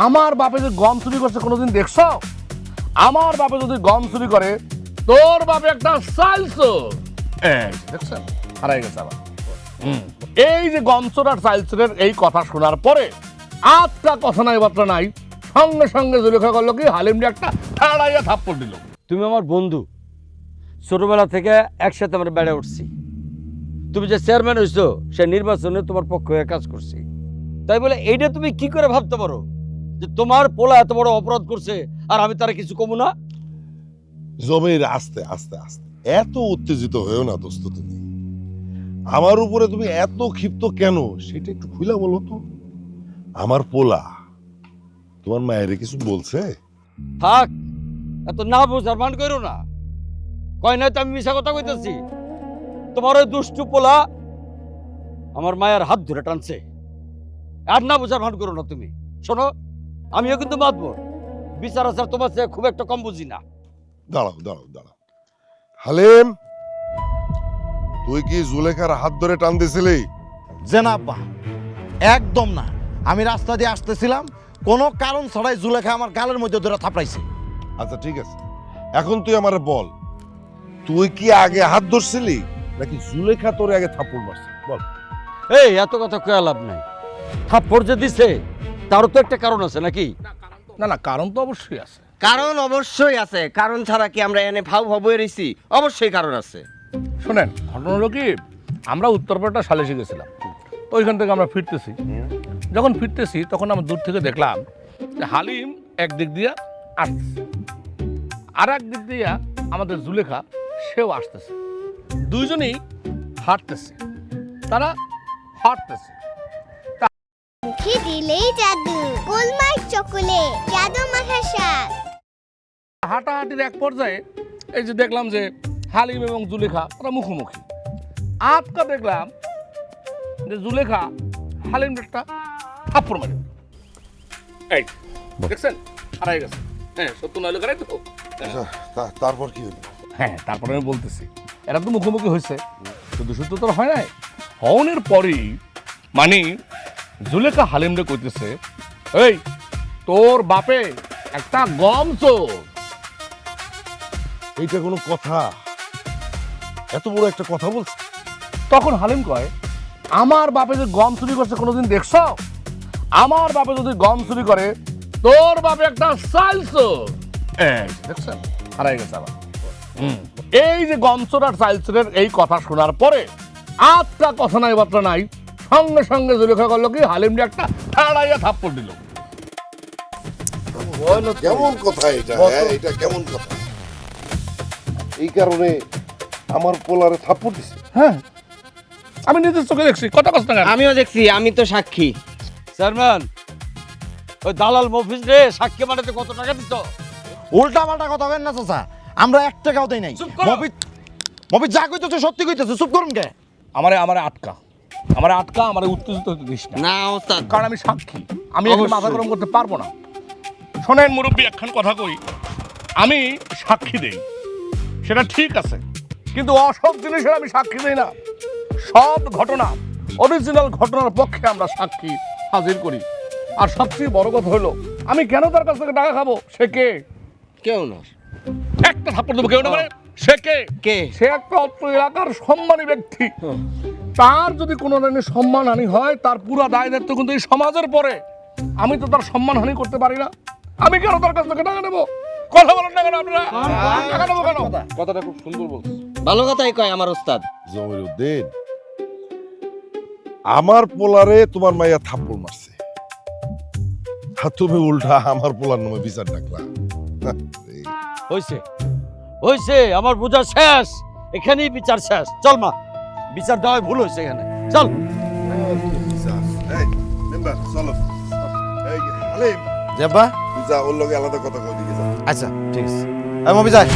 আমার বাপে যে গম চুরি করছে কোনোদিন দেখছো? আমার বাপে যদি গম চুরি করে, তোর বাপে একটা চাইছো দেখছেন হারাই গেছে আবার। এই যে গম চোর আর চাইলচোরের এই কথা শোনার পরে আটটা কথা নাই বার্তা নাই, সঙ্গে সঙ্গে জুলেখা করলো কি, হালিম একটা ঠাড়াইয়া থাপ্পড় দিল। তুমি আমার বন্ধু, ছোটবেলা থেকে একসাথে আমরা বেড়ে উঠছি। তুমি যে চেয়ারম্যান হইছো সে নির্বাচনে তোমার পক্ষে হয়ে কাজ করছি, তাই বলে এইটা তুমি কি করে ভাবতে পারো যে তোমার পোলা এত বড় অপরাধ করছে আর আমি তারা কিছু কমু না? জমির আস্তে আস্তে আস্তে, এত উত্তেজিত হয়েও না দোস্ত। তুমি আমার উপরে তুমি এত ক্ষিপ্ত কেন সেটা একটু খুলে বলো তো। আমার পোলা তোমার মায়ের কিছু বলছে? থাক, এত না বোঝার মান করো না। কয় নাই তো আমি মিশা কথা কইতেছি। তোমার ওই দুষ্টু পোলা আমার মায়ের হাত ধরে টানছে, আর না বোঝার ভান করো না তুমি। শোনো, আমিও কিন্তু মাতবর, বিচার আচার তোমার চেয়ে খুব একটা কম বুঝি না। দাঁড়াও দাঁড়াও দাঁড়াও, হালিম তুই কি জুলেখার হাত ধরে টান দিছিলি? জেনাব্বা একদম না, আমি রাস্তা দিয়ে আসতেছিলাম, কোনো কারণ ছাড়াই জুলেখা আমার গালের মধ্যে ধরে থাপড়াইছে। আচ্ছা ঠিক আছে, এখন তুই আমারে বল, তুই কি আগে হাত ধরছিলি নাকি জুলেখা তোরে আগে থাপ্পড় মারছে? বল। এই এত কথা কয়া লাভ নাই। থাপ্পড় যে দিছে তারও তো একটা কারণ আছে নাকি? না না, কারণ তো অবশ্যই আছে। কারণ অবশ্যই আছে, কারণ ছাড়া কি আমরা এনে ভাও ভাব রইছি? অবশ্যই কারণ আছে। শোনেন, ঘটনা হলো কি, আমরা উত্তরপাড়া সালিশে গেছিলাম, তো ওইখান থেকে আমরা ফিরতেছি। যখন ফিরতেছি তখন আমরা দূর থেকে দেখলাম যে হালিম একদিক দিয়ে আসতেছে, আর এক দিক দিয়ে আমাদের জুলেখা সেও আসতেছে। দুইজনেই হাঁটতেছে, তারা হাঁটতেছে। মুখে দিলেই জাদু, গোলমাল চকোলেট, জাদু মাখা স্বাদ। হাঁটাহাঁটির এক পর্যায়ে এই যে দেখলাম যে হালিম এবং জুলেখা ওরা মুখোমুখি। আজকা দেখলাম যে জুলেখা হালিম একটা থাপ্পড় মারে। এই দেখছেন হারাই গেছে। হ্যাঁ, সত্য নয় লোকেরাই তো। তারপর কি হলো? হ্যাঁ, তারপরে আমি বলতেছি, এরা তো মুখোমুখি হয়েছে, শুধু শুধু তো হয় নাই। হওনের পরেই মানে জুলেখা হালিমরে কইতেছে, এই তোর বাপে একটা গম চোর। এইটা কোনো কথা? এত বড় একটা কথা বলছে? তখন হালিম কয়, আমার বাপে যে গম চুরি করছে কোনোদিন দেখছো? আমার বাপে যদি গম চুরি করে, তোর বাপে একটা চাইলছো দেখছেন হারাই গেছে আবার। এই যে গম চোর আর চাইলচোরের এই কথা শোনার পরে আটটা কথা নাই বার্তা নাই, সঙ্গে সঙ্গে জুলেখা করলো কি, হালিমরে একটা ঠাড়াইয়া থাপ্পড় দিল। কেমন কথা এটা? এটা কেমন কথা? এই কারণে আমার পোলারে থাপ্পড় দিছে? হ্যাঁ, আমি নিজের চোখে দেখছি, কথা কষ্ট না। আমিও দেখছি, আমি তো সাক্ষী। চেয়ারম্যান, ওই দালাল মফিজ রে সাক্ষী বানাতে কত টাকা দিত? উল্টা পাল্টা কথা বলেন না চাচা, আমরা এক টাকাও দেই নাই। চুপ করো। মফিজ যা কইতেছে সত্যি কইতেছে, চুপ করুন কে। আমারে আটকা, আমারে উত্তেজিত হতে দিস না। না ওস্তাদ, কারণ আমি সাক্ষী, আমি এখানে মাথা গরম করতে পারবো না। শোনেন মুরব্বী, একখান কথা কই, আমি সাক্ষী দেই সেটা ঠিক আছে, কিন্তু অসৎ জিনিসের আমি সাক্ষী দেই না। সব ঘটনা, অরিজিনাল ঘটনার পক্ষে আমরা সাক্ষী হাজির করি। আর সবচেয়ে বড় কথা হলো, আমি কেন তার কাছ থেকে টাকা খাবো? সে কে? কেউ না। একটা থাপ্পড় দেবো, কেউ না মানে সে কে? কে? সে একটা অত্র এলাকার সম্মানী ব্যক্তি। তার যদি কোনো ধরনের সম্মানহানি হয়, তার পুরো দায় দায়িত্ব কিন্তু এই সমাজের পরে। আমি তো তার সম্মানহানি করতে পারি না, আমি কেন তার কাছ থেকে টাকা নেবো? কথা বলেন না কেন আপনারা? টাকা নেবো কেন? কথাটা খুব সুন্দর বলছো। ভালো কথাই কয় আমার ওস্তাদ। জমিরুদ্দিন, আমার পোলারে তোমার মাইয়া থাপ্পড় মারছে, আর তুমি উল্টা আমার পোলার নামে বিচার ডাকলা। হইছে হইছে, আমার বোঝা শেষ, এখানেই বিচার শেষ। চল মা, বিচার দেওয়ায় ভুল হয়েছে এখানে, চল। এই, মেম্বার, চলো। এই, হালিম, দেব্বা তুই যা, ওর লগে আলাদা কথা কই, দিকে যা। আচ্ছা ঠিক আছে, মফিজ আয়।